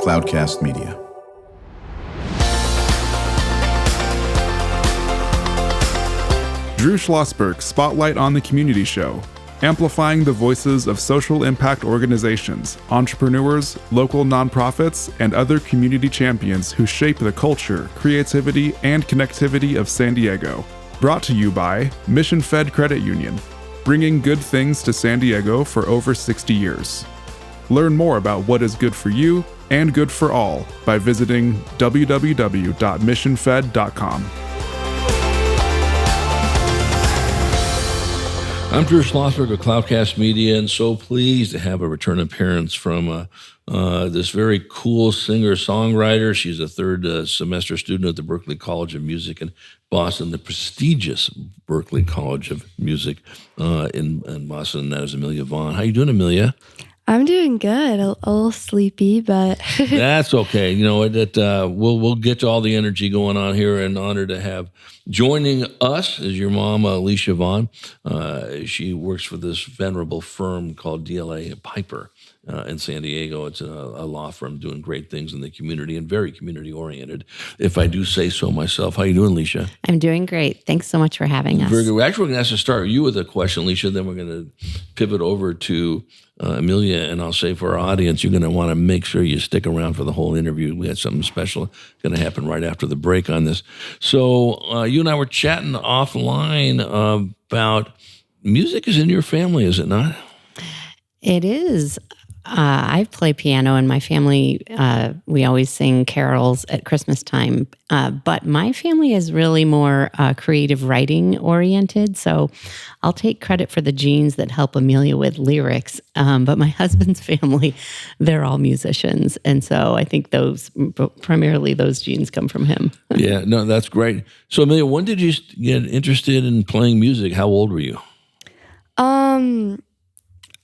Cloudcast Media. Drew Schlossberg Spotlight on the Community Show, amplifying the voices of social impact organizations, entrepreneurs, local nonprofits, and other community champions who shape the culture, creativity, and connectivity of San Diego. Brought to you by Mission Fed Credit Union, bringing good things to San Diego for over 60 years. Learn more about what is good for you and good for all by visiting www.missionfed.com. I'm Drew Schlossberg of Cloudcast Media, and so pleased to have a return appearance from this very cool singer-songwriter. She's a third semester student at the Berklee College of Music in Boston, the prestigious Berklee College of Music in Boston, and that is Emilia Vaughn. How you doing, Emilia? I'm doing good. A little sleepy, but that's okay. You know, we'll get to all the energy going on here, and honored to have joining us is your mom, Emilia Vaughn. She works for this venerable firm called DLA Piper in San Diego. It's a law firm doing great things in the community and very community-oriented, if I do say so myself. How you doing, Alicia? I'm doing great. Thanks so much for having us. Very good. Actually, we're going to have to start you with a question, Alicia, then we're going to pivot over to Emilia, and I'll say for our audience, you're going to want to make sure you stick around for the whole interview. We had something special going to happen right after the break on this. So you and I were chatting offline about music is in your family, is it not? It is. I play piano in my family. We always sing carols at Christmas time. But my family is really more creative writing oriented. So I'll take credit for the genes that help Emilia with lyrics. But my husband's family, they're all musicians. And so I think primarily those genes come from him. Yeah, no, that's great. So Emilia, when did you get interested in playing music? How old were you?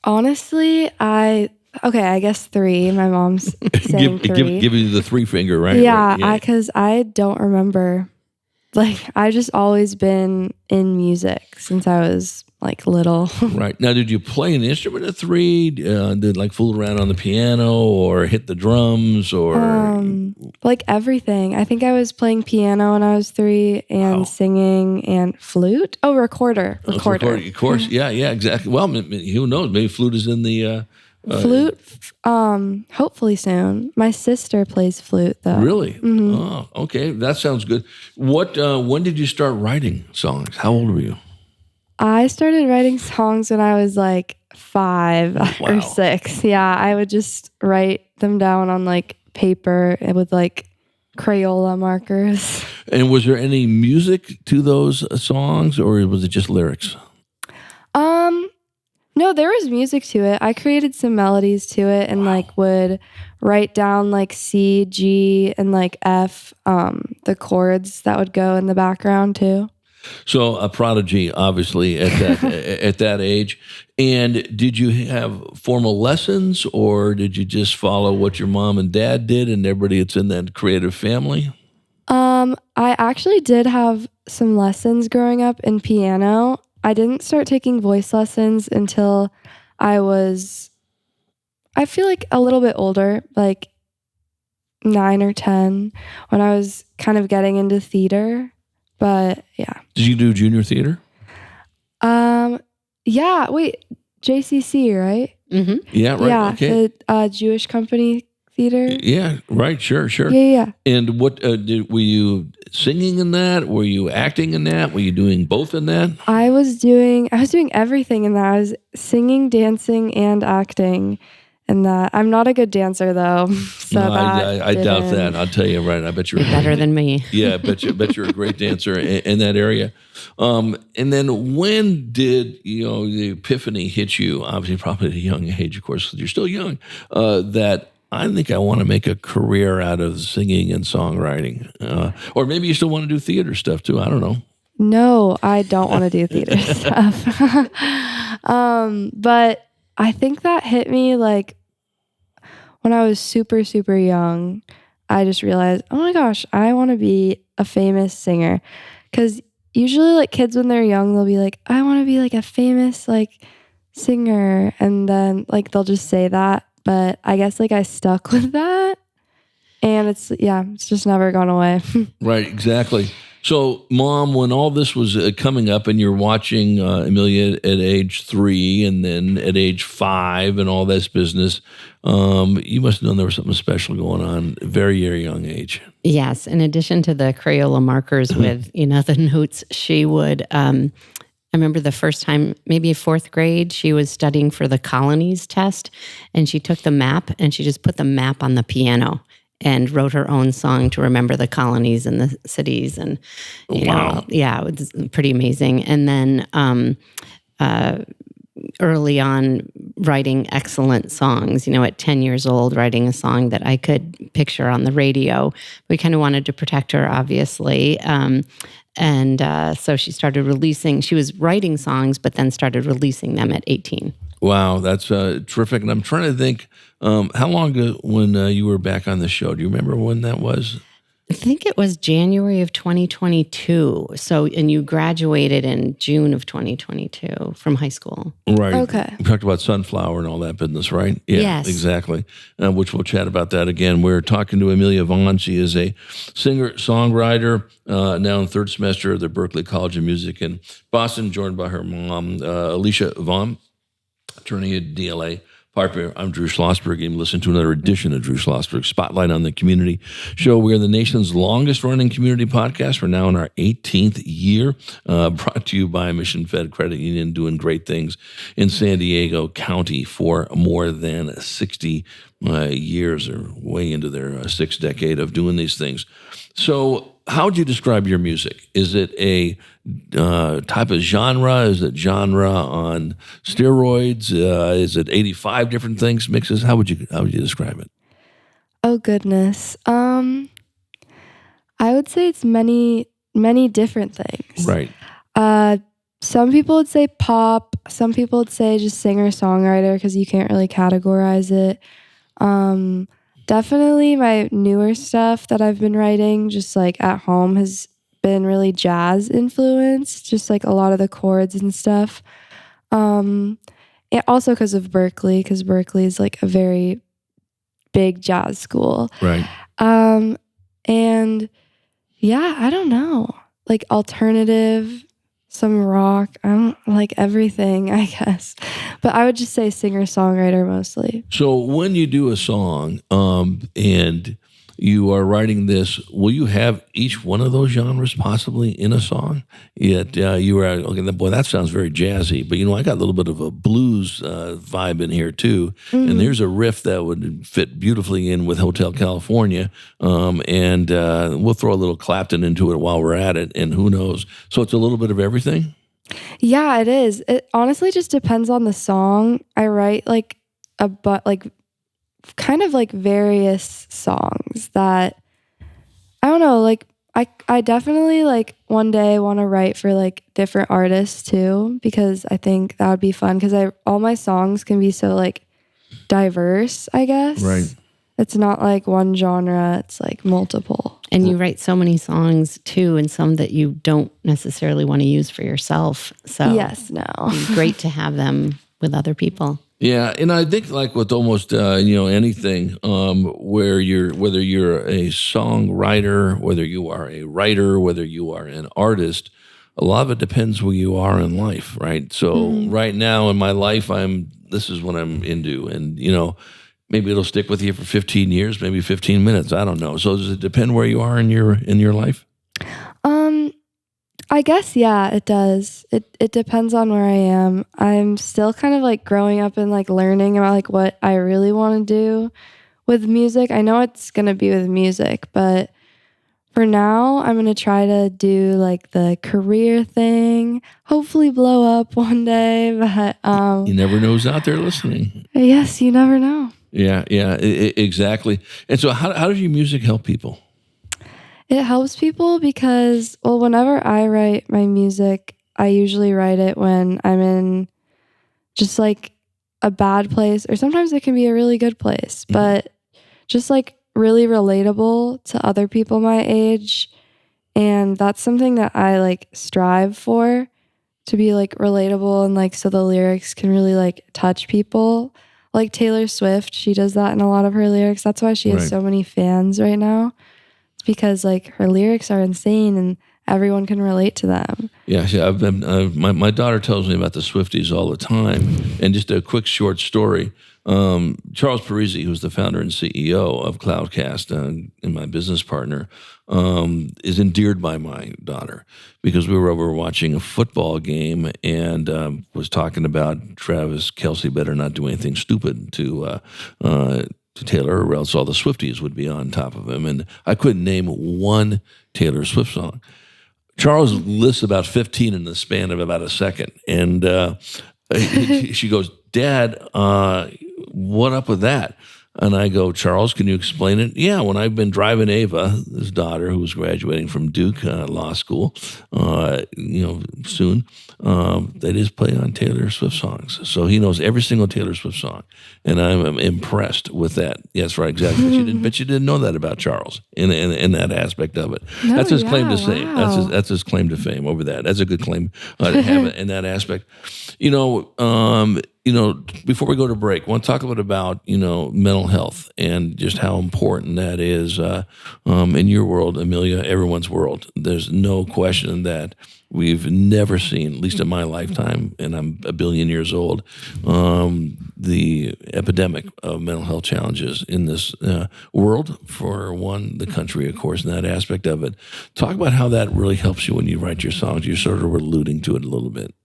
Honestly, I guess 3. My mom's saying 3. Give you the 3 finger, right? Yeah, right. Because I don't remember. I just always been in music since I was little. Right. Now, did you play an instrument at 3? Did fool around on the piano or hit the drums or? Everything. I think I was playing piano when I was 3 and singing and flute. Oh, recorder. Of course. Yeah, exactly. Well, who knows? Maybe flute is in the... flute, hopefully soon. My sister plays flute, though. Really? Mm-hmm. Oh, okay. That sounds good. When did you start writing songs? How old were you? I started writing songs when I was 5 or 6. Yeah, I would just write them down on paper with Crayola markers. And was there any music to those songs, or was it just lyrics? No, there was music to it. I created some melodies to it and would write down C, G, and F, the chords that would go in the background too. So a prodigy, obviously, at that at that age. And did you have formal lessons, or did you just follow what your mom and dad did and everybody that's in that creative family? I actually did have some lessons growing up in piano. I didn't start taking voice lessons until I feel a little bit older, 9 or 10, when I was kind of getting into theater. But yeah. Did you do junior theater? Yeah. Wait, JCC, right? Mm-hmm. Yeah, right. Yeah, okay. The Jewish Company Theater. Yeah, right. Sure. Yeah. And what were you singing in that? Were you acting in that? Were you doing both in that? I was doing everything in that. I was singing, dancing, and acting in that. I'm not a good dancer though, so no, I doubt that. I'll tell you right. I bet you're better than me. Yeah, I bet you're a great dancer in that area. And then when did the epiphany hit you? Obviously, probably at a young age, of course. You're still young. That I think I want to make a career out of singing and songwriting. Or maybe you still want to do theater stuff too. I don't know. No, I don't want to do theater stuff. But I think that hit me when I was super, super young. I just realized, oh my gosh, I want to be a famous singer. Because usually kids when they're young, they'll be I want to be a famous singer. And then they'll just say that. But I guess I stuck with that. it's just never gone away. Right, exactly. So, Mom, when all this was coming up and you're watching Emilia at age 3 and then at age 5 and all this business, you must have known there was something special going on at a very, very young age. Yes. In addition to the Crayola markers with, the notes, she would, I remember the first time, maybe 4th grade, she was studying for the colonies test, and she took the map and she just put the map on the piano and wrote her own song to remember the colonies and the cities. And, you know, yeah, it was pretty amazing. And then early on, writing excellent songs, at 10 years old, writing a song that I could picture on the radio. We kind of wanted to protect her, obviously. So she started she was writing songs, but then started releasing them at 18. Wow, that's terrific. And I'm trying to think, how long ago when you were back on the show? Do you remember when that was? I think it was January of 2022. And you graduated in June of 2022 from high school. Right. Okay. We talked about Sunflower and all that business, right? Yeah, yes. Exactly. Which we'll chat about that again. We're talking to Emilia Vaughn. She is a singer-songwriter, now in 3rd semester of the Berklee College of Music in Boston, joined by her mom, Emilia Vaughn, attorney at DLA. Partner, I'm Drew Schlossberg, and you listen to another edition of Drew Schlossberg Spotlight on the Community Show. We are the nation's longest-running community podcast. We're now in our 18th year, brought to you by Mission Fed Credit Union, doing great things in San Diego County for more than 60 years, or way into their 6th decade of doing these things. So how would you describe your music? Is it a type of genre? Is it genre on steroids? Is it 85 different things, mixes? How would you describe it? Oh, goodness. I would say it's many, many different things. Right. Some people would say pop. Some people would say just singer-songwriter, because you can't really categorize it. Definitely my newer stuff that I've been writing just like at home has been really jazz influenced, just like a lot of the chords and stuff. And also because of Berklee, because Berklee is like a very big jazz school. Right. And yeah, I don't know, like alternative, some rock. I don't like everything, I guess. But I would just say singer-songwriter mostly. So when you do a song and you are writing this, will you have each one of those genres possibly in a song? Yet you are, okay, boy, that sounds very jazzy. But, I got a little bit of a blues vibe in here too. Mm-hmm. And there's a riff that would fit beautifully in with Hotel California. And we'll throw a little Clapton into it while we're at it. And who knows? So it's a little bit of everything? Yeah, it is. It honestly just depends on the song. I write kind of like various songs that, I don't know, like I definitely like one day want to write for like different artists too, because I think that would be fun, because all my songs can be so like diverse, I guess. Right. It's not like one genre, it's like multiple. And you write so many songs too, and some that you don't necessarily want to use for yourself. So yes, no. It's great to have them with other people. Yeah, and I think like with almost anything, whether you're a songwriter, whether you are a writer, whether you are an artist, a lot of it depends where you are in life, right? So right now in my life, this is what I'm into, and maybe it'll stick with you for 15 years, maybe 15 minutes. I don't know. So does it depend where you are in your life? I guess, yeah, it does. It depends on where I am. I'm still kind of like growing up and like learning about like what I really want to do with music. I know it's going to be with music, but for now, I'm going to try to do like the career thing, hopefully blow up one day. But you never know who's out there listening. Yes, you never know. Yeah, exactly. And so how does your music help people? It helps people because, well, whenever I write my music, I usually write it when I'm in just like a bad place, or sometimes it can be a really good place, but just like really relatable to other people my age. And that's something that I like strive for, to be like relatable, and like so the lyrics can really like touch people. like Taylor Swift, she does that in a lot of her lyrics. That's why she has so many fans right now. It's because like her lyrics are insane and everyone can relate to them. Yeah, I've been, my daughter tells me about the Swifties all the time. And just a quick short story. Charles Parisi, who's the founder and CEO of Cloudcast and my business partner, is endeared by my daughter because we were over watching a football game and was talking about Travis Kelce better not do anything stupid to Taylor, or else all the Swifties would be on top of him. And I couldn't name one Taylor Swift song. Charles lists about 15 in the span of about a second. And she goes, Dad, what up with that? And I go, Charles, can you explain it? Yeah, when I've been driving Ava, his daughter, who was graduating from Duke Law School, soon, they just play on Taylor Swift songs. So he knows every single Taylor Swift song, and I'm impressed with that. Yes, right, exactly. But you didn't know that about Charles in that aspect of it. No, that's his claim to fame. Wow. That's his claim to fame over that. That's a good claim to have it in that aspect. Before we go to break, I want to talk a little bit about, mental health and just how important that is in your world, Emilia, everyone's world. There's no question that we've never seen, at least in my lifetime, and I'm a billion years old, the epidemic of mental health challenges in this world, for one, the country, of course, in that aspect of it. Talk about how that really helps you when you write your songs. You sort of were alluding to it a little bit.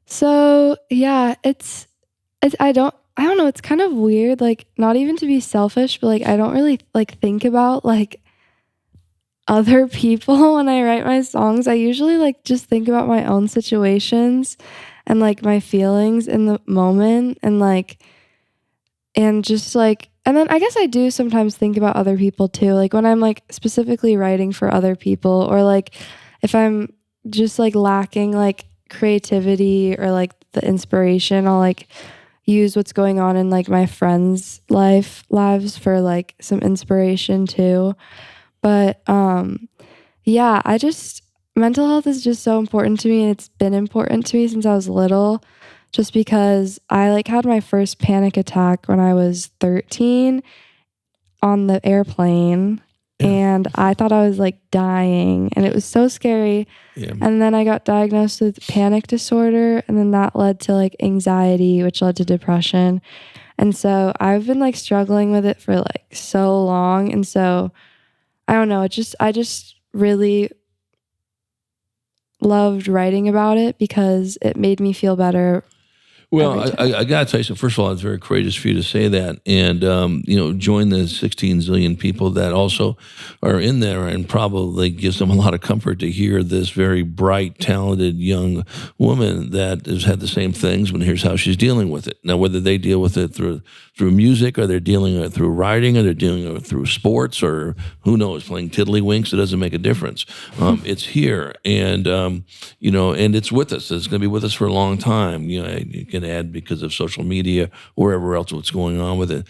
So yeah, I don't know. It's kind of weird, like not even to be selfish, but like I don't really like think about like other people when I write my songs. I usually like just think about my own situations and like my feelings in the moment and just like, and then I guess I do sometimes think about other people too. Like when I'm like specifically writing for other people, or like if I'm just like lacking like creativity or like the inspiration, I'll like use what's going on in like my friends' lives for like some inspiration too. But yeah, mental health is just so important to me, and it's been important to me since I was little, just because I like had my first panic attack when I was 13 on the airplane. And I thought I was like dying, and it was so scary. Yeah. And then I got diagnosed with panic disorder, and then that led to like anxiety, which led to depression. And so I've been like struggling with it for like so long. And so I don't know, I just really loved writing about it because it made me feel better. Well, I got to tell you, so first of all, it's very courageous for you to say that. And, join the 16 zillion people that also are in there, and probably gives them a lot of comfort to hear this very bright, talented young woman that has had the same things, but here's how she's dealing with it. Now, whether they deal with it through music, or they're dealing with it through writing, or they're dealing with it through sports, or who knows, playing tiddlywinks, it doesn't make a difference. It's here, and, and it's with us. It's going to be with us for a long time. You can add because of social media, wherever else, what's going on with it.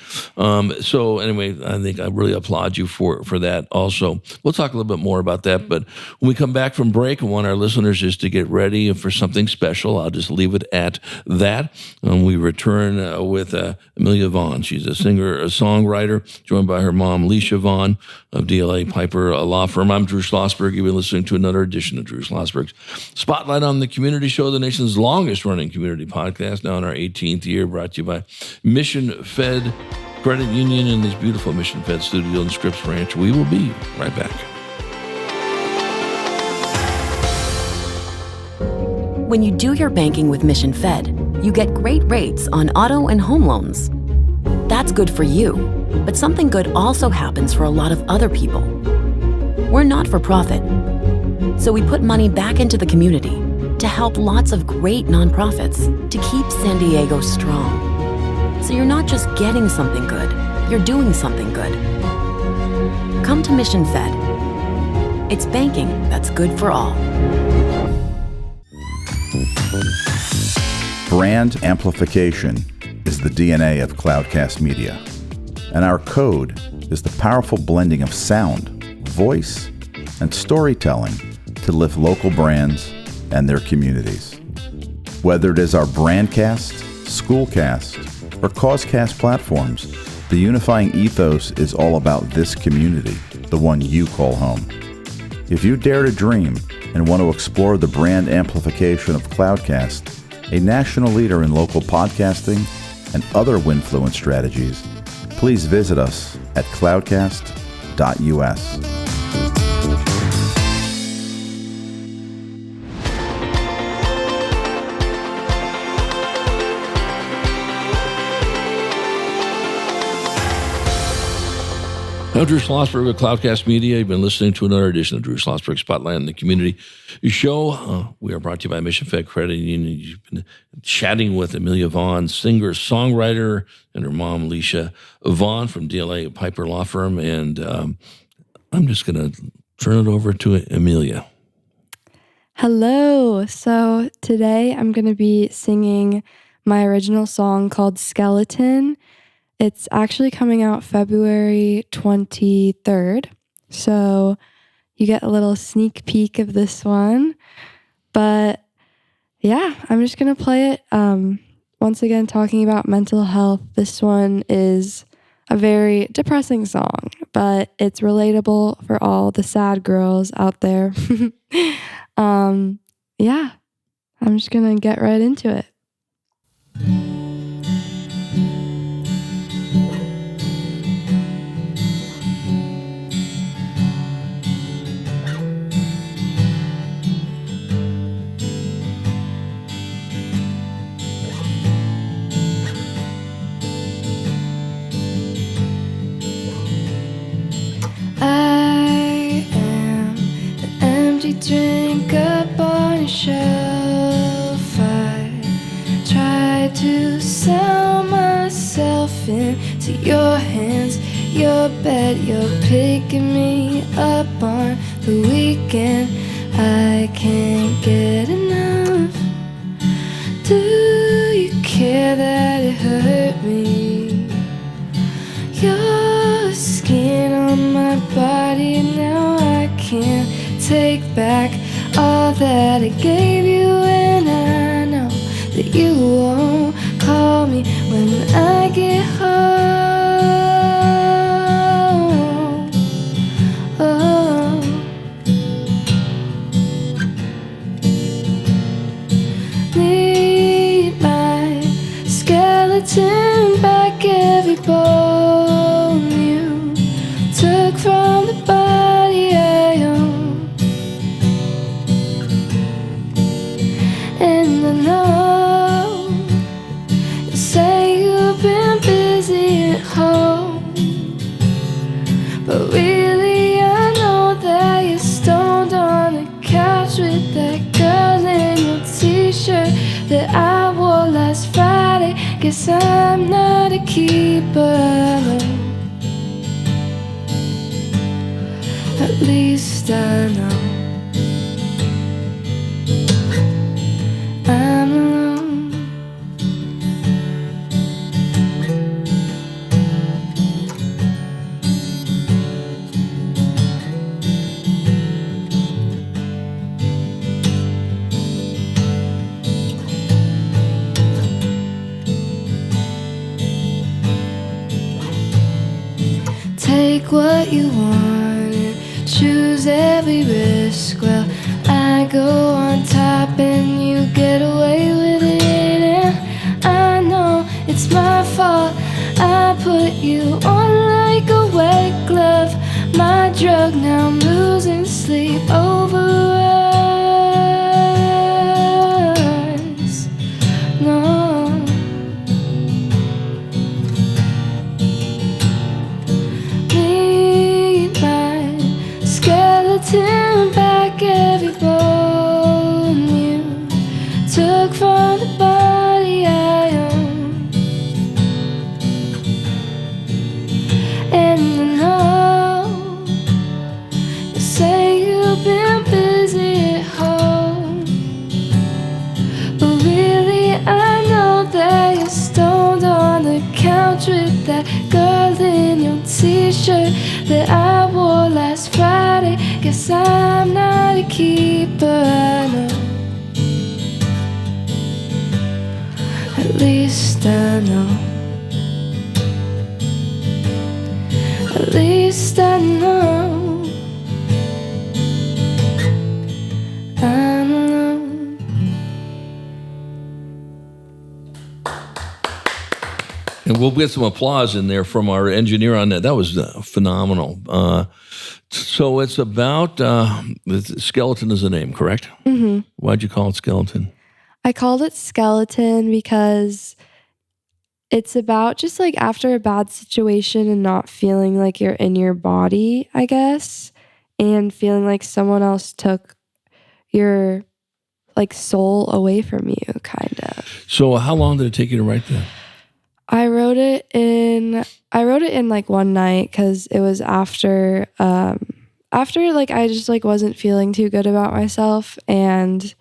So anyway, I think I really applaud you for that also. We'll talk a little bit more about that, but when we come back from break, I want our listeners just to get ready for something special. I'll just leave it at that. We return with Emilia Vaughn. She's a singer, a songwriter, joined by her mom, Emilia Vaughn of DLA Piper Law Firm. I'm Drew Schlossberg. You've been listening to another edition of Drew Schlossberg's Spotlight on the Community Show, the nation's longest running community podcast, now in our 18th year, brought to you by Mission Fed Credit Union in this beautiful Mission Fed studio in Scripps Ranch. We will be right back. When you do your banking with Mission Fed, you get great rates on auto and home loans. That's good for you, but something good also happens for a lot of other people. We're not for profit, so we put money back into the community to help lots of great nonprofits to keep San Diego strong. So you're not just getting something good, you're doing something good. Come to Mission Fed. It's banking that's good for all. Brand amplification is the DNA of Cloudcast Media, and our code is the powerful blending of sound, voice, and storytelling to lift local brands and their communities. Whether it is our Brandcast, Schoolcast, or Causecast platforms, the unifying ethos is all about this community, the one you call home. If you dare to dream and want to explore the brand amplification of Cloudcast, a national leader in local podcasting and other Winfluence strategies, please visit us at cloudcast.us. I'm Drew Schlossberg with Cloudcast Media. You've been listening to another edition of Drew Schlossberg Spotlight in the Community Show. We are brought to you by Mission Fed Credit Union. You've been chatting with Emilia Vaughn, singer-songwriter, and her mom, Emilia Vaughn from DLA Piper Law Firm. And I'm just going to turn it over to Emilia. Hello. So today I'm going to be singing my original song called Skeleton. It's actually coming out February 23rd. So you get a little sneak peek of this one. But yeah, I'm just going to play it. Once again, talking about mental health. This one is a very depressing song, but it's relatable for all the sad girls out there. Yeah, I'm just going to get right into it. I am an empty drink up on a shelf. I try to sell myself into your hands, your bed. You're picking me up on the weekend. I can't get enough. Do you care that it hurt me? Your skin on my body, now I can't take back all that I gave you. And I know that you won't call me when I get home. Oh. Need my skeleton back, every bone you took from the body I own. And I know you say you've been busy at home, but really I know that you're stoned on the couch with that girl in your t-shirt that I wore last Friday. Guess I'm not a keeper, no. At least I know I'm alone. Take what you want and choose every risk. Well, I go on top and you get away with it. And I know it's my fault. I put you on like a wet glove. My drug, now I'm losing sleep over us. No. Skeleton back, every bone you took from the body I own. And I know you say you've been busy at home, but really I know that you're stoned on the couch with that girl in your t-shirt that I wore last Friday. Guess I'm not a keeper, I know. At least I know. At least I know I'm alone. And we'll get some applause in there from our engineer on that. That was phenomenal. So it's about Skeleton is the name, correct? Mm-hmm. Why'd you call it Skeleton? I called it Skeleton because it's about just like after a bad situation and not feeling like you're in your body, I guess, and feeling like someone else took your like soul away from you, kind of. So how long did it take you to write that? I wrote it in like one night because it was after like I just like wasn't feeling too good about myself, and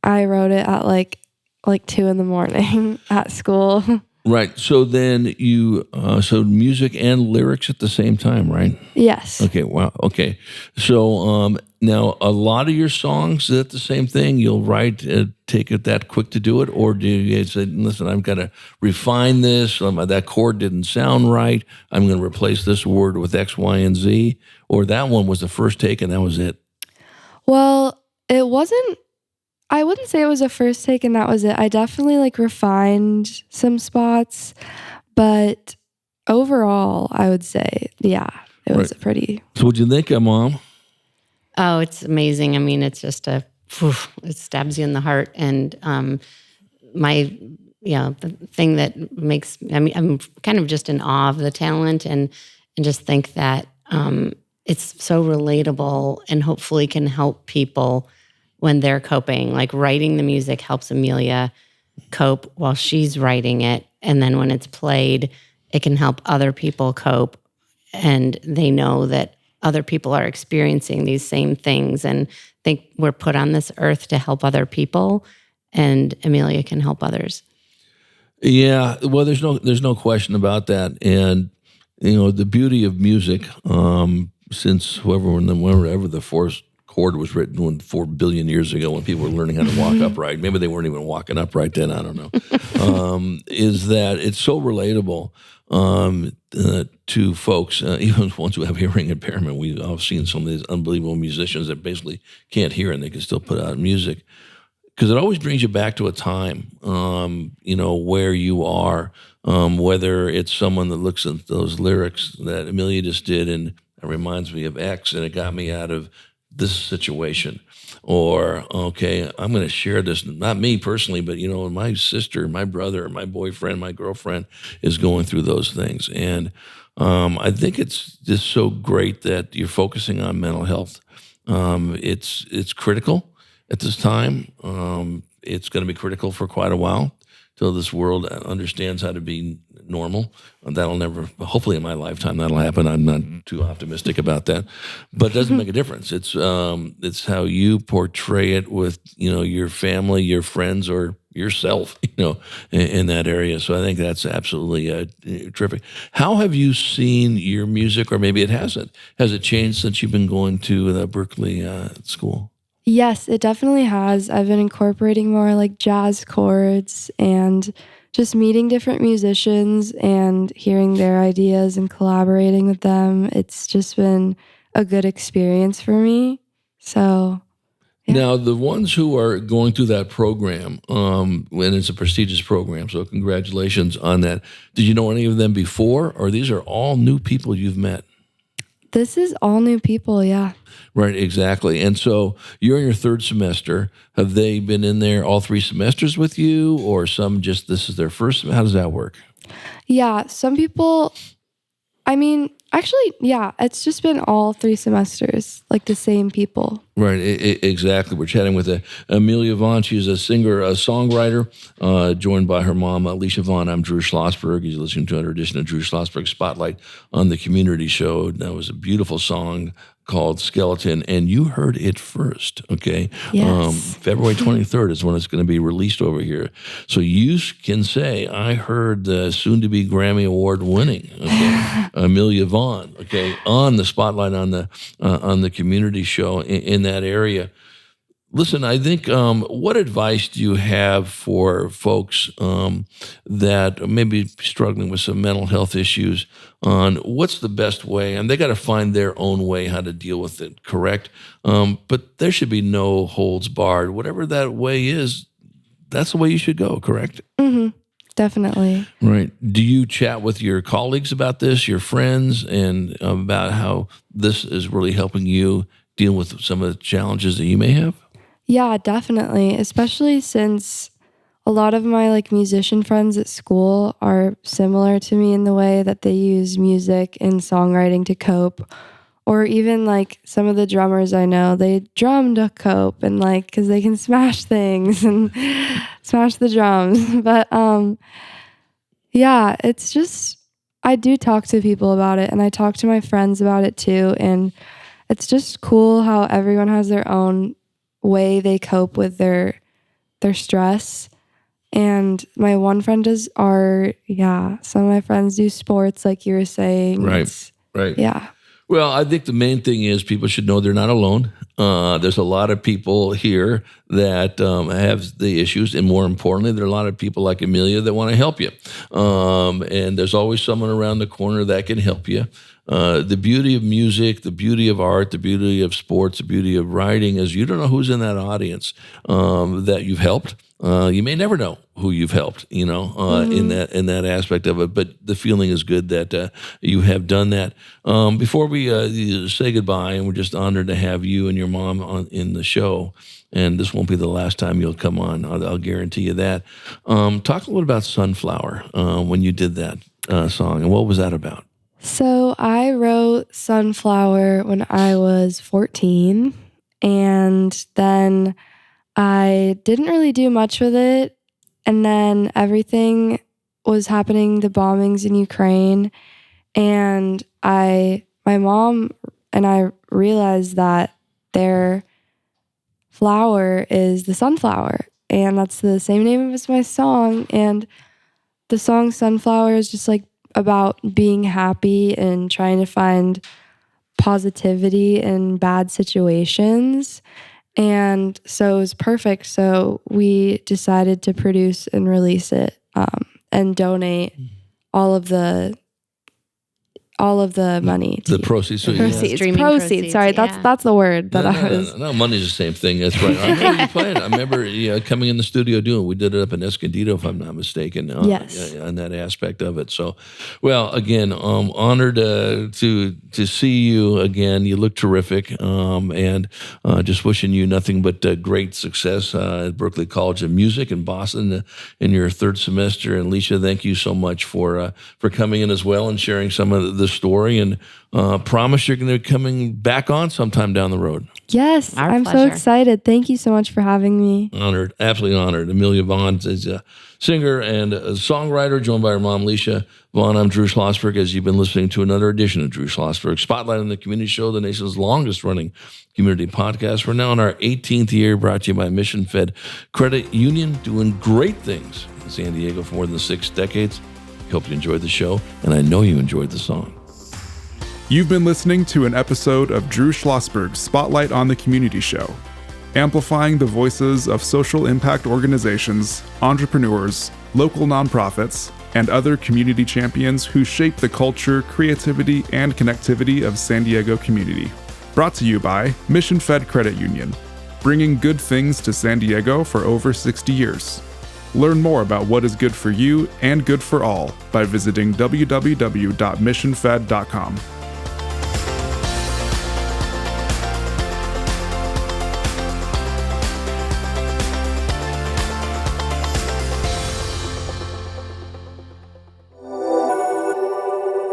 I wrote it at like 2 a.m. at school. Right. So then you, so music and lyrics at the same time, right? Yes. Okay. Wow. Okay. So now a lot of your songs, is that the same thing? You'll write, take it that quick to do it? Or do you say, listen, I've got to refine this. That chord didn't sound right. I'm going to replace this word with X, Y, and Z. Or that one was the first take and that was it? Well, it wasn't. I wouldn't say it was a first take and that was it. I definitely like refined some spots, but overall, I would say, yeah, it was a pretty. So what'd you think, Mom? Oh, it's amazing. I mean, it's just it stabs you in the heart. And the thing that makes, I mean, I'm kind of just in awe of the talent and just think that it's so relatable and hopefully can help people when they're coping. Like writing the music helps Emilia cope while she's writing it. And then when it's played, it can help other people cope. And they know that other people are experiencing these same things and think we're put on this earth to help other people. And Emilia can help others. Yeah, well, there's no question about that. And, the beauty of music, since whenever the first chord was written 4 billion years ago when people were learning how to walk upright, maybe they weren't even walking upright then, I don't know, is that it's so relatable to folks, even ones who have hearing impairment. We've all seen some of these unbelievable musicians that basically can't hear and they can still put out music. Because it always brings you back to a time, where you are, whether it's someone that looks at those lyrics that Emilia just did and it reminds me of X and it got me out of this situation. Or, okay, I'm going to share this, not me personally, but, my sister, my brother, my boyfriend, my girlfriend is going through those things. And I think it's just so great that you're focusing on mental health. It's critical at this time. It's going to be critical for quite a while till this world understands how to be normal. That'll never, hopefully in my lifetime, that'll happen. I'm not too optimistic about that, but it doesn't make a difference. It's how you portray it with, your family, your friends, or yourself, in that area. So I think that's absolutely terrific. How have you seen your music, or maybe it hasn't? Has it changed since you've been going to the Berkeley school? Yes, it definitely has. I've been incorporating more like jazz chords and just meeting different musicians and hearing their ideas and collaborating with them. It's just been a good experience for me. So, yeah. Now, the ones who are going through that program, and it's a prestigious program, so congratulations on that. Did you know any of them before, or these are all new people you've met? This is all new people, yeah. Right, exactly. And so you're in your 3rd semester. Have they been in there all 3 semesters with you, or some just this is their first? How does that work? Yeah, some people, actually, yeah, it's just been all 3 semesters, like the same people. Right, exactly. We're chatting with Emilia Vaughn. She's a singer, a songwriter, joined by her mom, Emilia Vaughn. I'm Drew Schlossberg. You're listening to another edition of Drew Schlossberg Spotlight on the Community Show. That was a beautiful song called Skeleton, and you heard it first, okay? Yes. February 23rd is when it's going to be released over here. So you can say, I heard the soon-to-be Grammy Award winning, okay, Emilia Vaughn, okay, on the Spotlight on the Community Show in that area. Listen, I think what advice do you have for folks that may be struggling with some mental health issues on what's the best way? And they got to find their own way how to deal with it, correct? But there should be no holds barred. Whatever that way is, that's the way you should go, correct? Mm-hmm. Definitely. Right. Do you chat with your colleagues about this, your friends, and about how this is really helping you deal with some of the challenges that you may have? Yeah, definitely. Especially since a lot of my like musician friends at school are similar to me in the way that they use music and songwriting to cope. Or even like some of the drummers I know, they drum to cope and like, because they can smash things and smash the drums. But yeah, it's just, I do talk to people about it and I talk to my friends about it too. And it's just cool how everyone has their own way they cope with their stress. And my one friend does art. Yeah. Some of my friends do sports, like you were saying. Right. Yeah. Well, I think the main thing is people should know they're not alone. There's a lot of people here that have the issues, and more importantly, there are a lot of people like Emilia that want to help you. And there's always someone around the corner that can help you. The beauty of music, the beauty of art, the beauty of sports, the beauty of writing is you don't know who's in that audience that you've helped. You may never know who you've helped, in that aspect of it. But the feeling is good that you have done that. Before we say goodbye, and we're just honored to have you and your mom in the show, and this won't be the last time you'll come on. I'll guarantee you that. Talk a little about Sunflower when you did that song, and what was that about? So I wrote Sunflower when I was 14, and then I didn't really do much with it. And then everything was happening, the bombings in Ukraine. And my mom and I realized that their flower is the sunflower. And that's the same name as my song. And the song Sunflower is just like about being happy and trying to find positivity in bad situations. And so it was perfect. So we decided to produce and release it and donate all of the money. The proceeds. So Proceeds. Sorry, yeah. that's the word that I was. No, money's the same thing. That's right. I remember you playing. I remember coming in the studio doing it. We did it up in Escondido, if I'm not mistaken. Yes. On that aspect of it. So, well, again, honored to see you again. You look terrific, and just wishing you nothing but great success at Berklee College of Music in Boston in your third semester. And Alicia, thank you so much for coming in as well and sharing some of the story, and promise you're going to be coming back on sometime down the road. Yes, I'm pleasure. so excited. Thank you so much for having me. Honored, absolutely honored. Emilia Vaughn is a singer and a songwriter, joined by her mom, Alicia Vaughn. I'm Drew Schlossberg, as you've been listening to another edition of Drew Schlossberg Spotlight on the Community Show, the nation's longest running community podcast. We're now in our 18th year, brought to you by Mission Fed Credit Union, doing great things in San Diego for more than 6 decades. Hope you enjoyed the show, and I know you enjoyed the song. You've been listening to an episode of Drew Schlossberg's Spotlight on the Community Show, amplifying the voices of social impact organizations, entrepreneurs, local nonprofits, and other community champions who shape the culture, creativity, and connectivity of San Diego community. Brought to you by Mission Fed Credit Union, bringing good things to San Diego for over 60 years. Learn more about what is good for you and good for all by visiting www.missionfed.com.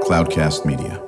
Cloudcast Media.